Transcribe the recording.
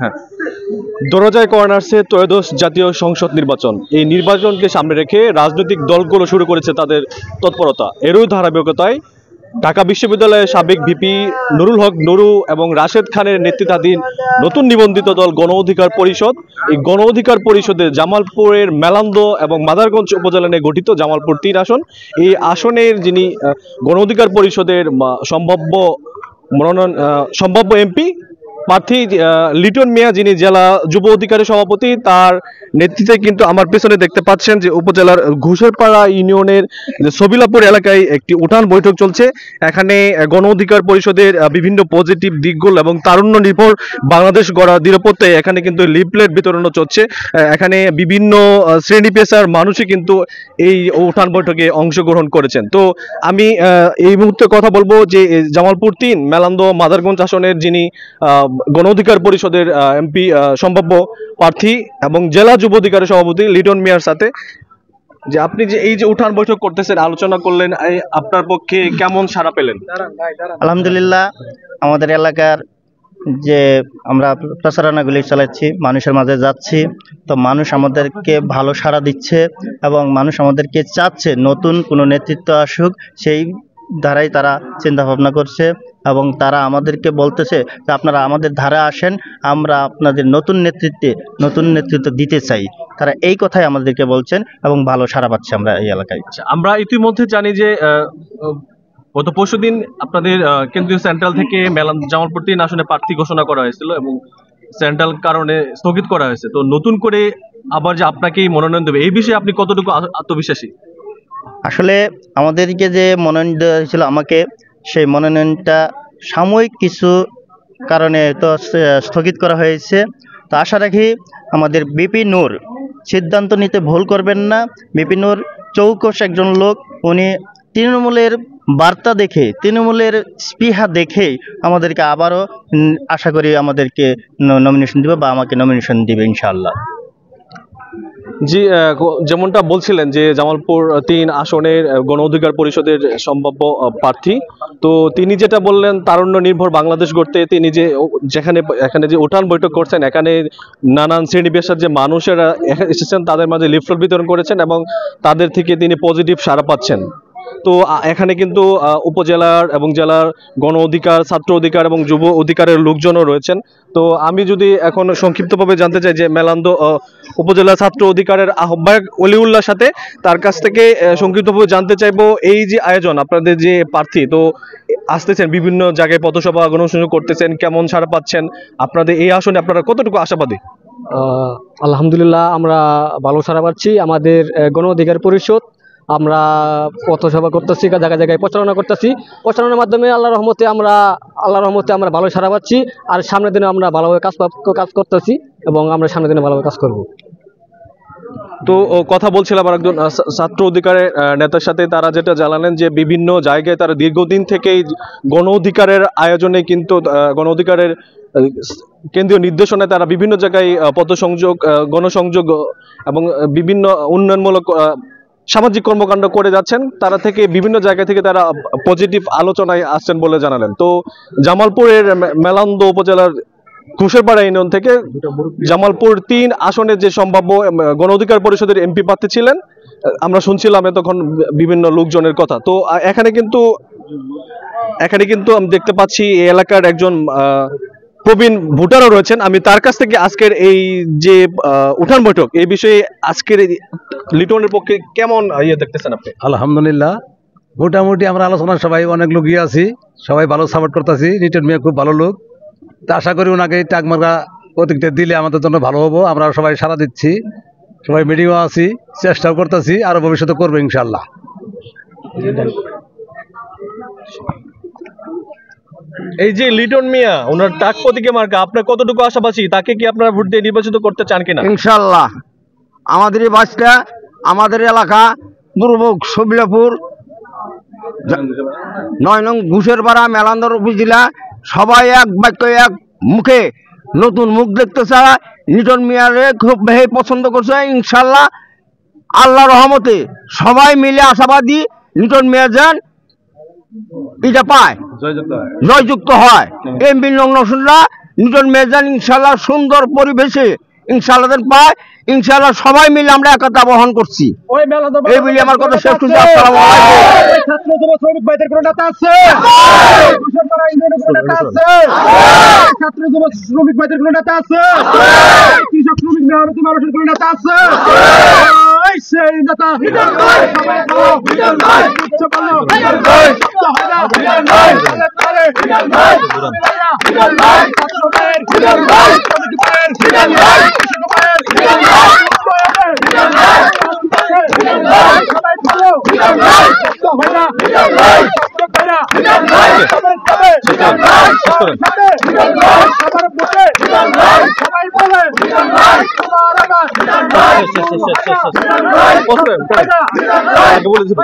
হ্যাঁ, দরজায় কর্নার্সে ত্রয়োদশ জাতীয় সংসদ নির্বাচন, এই নির্বাচনকে সামনে রেখে রাজনৈতিক দলগুলো শুরু করেছে তাদের তৎপরতা। এরই ধারাবাহিকতায় ঢাকা বিশ্ববিদ্যালয়ের সাবেক ভিপি নুরুল হক নুরু এবং রাশেদ খানের নেতৃত্বাধীন নতুন নিবন্ধিত দল গণ অধিকার পরিষদ, এই গণ অধিকার পরিষদে জামালপুরের মেলান্দ এবং মাদারগঞ্জ উপজেলা নিয়ে গঠিত জামালপুর ৩ আসন, এই আসনের যিনি গণ অধিকার পরিষদের সম্ভাব্য এমপি প্রার্থী লিটন মিয়া, যিনি জেলা যুব অধিকারের সভাপতি, তার নেতৃত্বে কিন্তু আমার পেছনে দেখতে পাচ্ছেন যে উপজেলার ঘুষেরপাড়া ইউনিয়নের যে সবিলাপুর এলাকায় একটি উঠান বৈঠক চলছে। এখানে গণ অধিকার পরিষদের বিভিন্ন পজিটিভ দিকগুলো এবং তারুণ্য নির্ভর বাংলাদেশ গড়ার দৃঢ়পত্রে এখানে কিন্তু লিফলেট বিতরণও চলছে। এখানে বিভিন্ন শ্রেণী পেশার মানুষই কিন্তু এই উঠান বৈঠকে অংশগ্রহণ করেছেন। তো আমি এই মুহূর্তে কথা বলবো যে জামালপুর ৩ মেলান্দ মাদারগঞ্জ আসনের যিনি গণ অধিকার পরিষদের এমপি সম্ভাব্য প্রার্থী এবং জেলা যুব অধিকারের সভাপতি লিটন মিয়ার সাথে, যে আপনি যে এই যে উঠান বৈঠক করতেছেন, আলোচনা করলেন, আপনার পক্ষে কেমন সাড়া পেলেন? আলহামদুলিল্লাহ, আমাদের এলাকার যে আমরা প্রচারণাগুলি চালাচ্ছি, মানুষের মাঝে যাচ্ছি, তো মানুষ আমাদেরকে ভালো সাড়া দিচ্ছে এবং মানুষ আমাদেরকে চাচ্ছে নতুন কোনো নেতৃত্ব আসুক, সেই ধারাই তারা চিন্তা ভাবনা করছে এবং তারা আমাদেরকে বলতেছে যে আপনারা আমাদের ধারা আসেন, আমরা আপনাদের নতুন নেতৃত্ব দিতে চাই। তারা এই কথাই আমাদেরকে বলছেন এবং ভালো সাড়া পাচ্ছে আমরা এই এলাকায়। আমরা ইতিমধ্যে জানি যে গত পরশুদিন আপনাদের কেন্দ্রীয় সেন্ট্রাল থেকে জামালপুর ৩ আসনে প্রার্থী ঘোষণা করা হয়েছিল এবং সেন্ট্রাল কারণে স্থগিত করা হয়েছে। তো নতুন করে আবার যে আপনাকেই মনোনয়ন দেবে, এই বিষয়ে আপনি কতটুকু আত্মবিশ্বাসী? আসলে আমাদেরকে যে মনোনয়ন দেওয়া হয়েছিল আমাকে, সেই মনোনয়নটা সাময়িক কিছু কারণে তো স্থগিত করা হয়েছে। তো আশা রাখি আমাদের বিপি নূর সিদ্ধান্ত নিতে ভুল করবেন না। বিপি নূর চৌকস একজন লোক, উনি তৃণমূলের বার্তা দেখে, তৃণমূলের স্পৃহা দেখে আমাদেরকে আবারও আশা করি আমাদেরকে নমিনেশন দিবে বা আমাকে নমিনেশন দিবে ইনশাআল্লাহ। জি, যেমনটা বলছিলেন যে জামালপুর ৩ আসনের গণ অধিকার পরিষদের সম্ভাব্য প্রার্থী, তো তিনি যেটা বললেন তারুণ্য নির্ভর বাংলাদেশ গড়তে তিনি যে এখানে যে উঠান বৈঠক করছেন, এখানে নানান শ্রেণী পেশার যে মানুষেরা এসেছেন তাদের মাঝে লিফলেট বিতরণ করেছেন এবং তাদের থেকে তিনি পজিটিভ সাড়া পাচ্ছেন। তো এখানে কিন্তু উপজেলার এবং জেলার গণ অধিকার, ছাত্র অধিকার এবং যুব অধিকারের লোকজনও রয়েছেন। তো আমি যদি এখন সংক্ষিপ্তভাবে জানতে চাই যে মেলান্দ উপজেলা ছাত্র অধিকারের আহ্বায়ক অলিউল্লাহর সাথে, তার কাছ থেকে সংক্ষিপ্তভাবে জানতে চাইবো এই যে আয়োজন, আপনাদের যে প্রার্থী তো আসতেছেন বিভিন্ন জায়গায় পথসভা গণসংযোগ করতেছেন, কেমন সাড়া পাচ্ছেন? আপনাদের এই আসনে আপনারা কতটুকু আশাবাদী? আলহামদুলিল্লাহ, আমরা ভালো সাড়া পাচ্ছি। আমাদের গণ অধিকার পরিষদ, আমরা পথসভা করতেছি, জায়গায় জায়গায় প্রচারণা করতেছি। প্রচারণার মাধ্যমে আল্লাহর রহমতে আমরা ভালো সাড়া পাচ্ছি। আর সামনের দিনে আমরা ভালোভাবে কাজ করতেছি এবং আমরা সামনের দিনে ভালোভাবে কাজ করব। তো কথা বলছিলাম আর একজন ছাত্র অধিকারের নেতার সাথে, তারা যেটা জানালেন যে বিভিন্ন জায়গায় তারা দীর্ঘদিন থেকেই গণ অধিকারের আয়োজনে কিন্তু গণ অধিকারের কেন্দ্রীয় নির্দেশনায় তারা বিভিন্ন জায়গায় পথসংযোগ, গণসংযোগ এবং বিভিন্ন উন্নয়নমূলক সামাজিক কর্মকাণ্ড করে যাচ্ছেন। তারা থেকে বিভিন্ন জায়গা থেকে তারা পজিটিভ আলোচনায় আসছেন বলে জানালেন। তো জামালপুরের মেলান্দ উপজেলার ঘুষেরপাড়া ইউনিয়ন থেকে জামালপুর ৩ আসনের যে সম্ভাব্য গণ অধিকার পরিষদের এমপি প্রার্থী ছিলেন, আমরা শুনছিলাম এতক্ষণ বিভিন্ন লোকজনের কথা। তো এখানে কিন্তু আমি দেখতে পাচ্ছি এই এলাকার একজন প্রবীণ ভোটারও রয়েছেন। আমি তার কাছ থেকে আজকের এই যে উঠান বৈঠক, এই বিষয়ে আজকের লিটনের পক্ষে কেমন দেখতেছেন আপনি? আলহামদুলিল্লাহ, মোটামুটি আমরা আলোচনা সবাই অনেক লোকই আছি, সবাই ভালো সাপোর্ট করতেছি। লিটন মিয়া খুব ভালো লোক, তা আশা করি ওনাকে টাকমার্কা প্রতীকটা দিলে আমাদের জন্য ভালো হবো। আমরা সবাই সাড়া দিচ্ছি, সবাই মিটিংও আছি, চেষ্টাও করতেছি, আরো ভবিষ্যতে করবো ইনশাল্লাহ। এই যে লিটন মিয়া, ওনার টাক প্রতীকে মার্কা, আপনার কতটুকু আশাবাসী? তাকে কি আপনারা ভোট দিয়ে নির্বাচিত করতে চান কিনা? ইনশাল্লাহ, আমাদের এই বাসটা, আমাদের এলাকা পূর্ব সবিলাপুর ৯ নং ঘুষেরপাড়া মেলান্দর উপজেলা, সবাই এক বাক্য এক মুখে নতুন মুখ দেখতে চায়। লিটন মিয়ারে খুব বেশি পছন্দ করছে। ইনশাল্লাহ, আল্লাহ রহমতে সবাই মিলে আশাবাদী লিটন মিয়া যেন এটা পায়, জয়যুক্ত হয়। এমপি নংরা নিউটন মেজান ইনশাল্লাহ সুন্দর পরিবেশে ইনশাল্লাহ পায়। ইনশাল্লাহ সবাই মিলে আমরা একতা বহন করছি। এই বলে আমার কথা শেষ করছি। আসসালামু আলাইকুম। ছাত্র যুব শ্রমিক ভাইদের কোনো নেতা আছে? ছাত্র যুব শ্রমিক ভাইদের কোনো নেতা আছে? কৃষক শ্রমিক মেহনতি মানুষের কোনো নেতা আছে? সেই নেতা বলেছি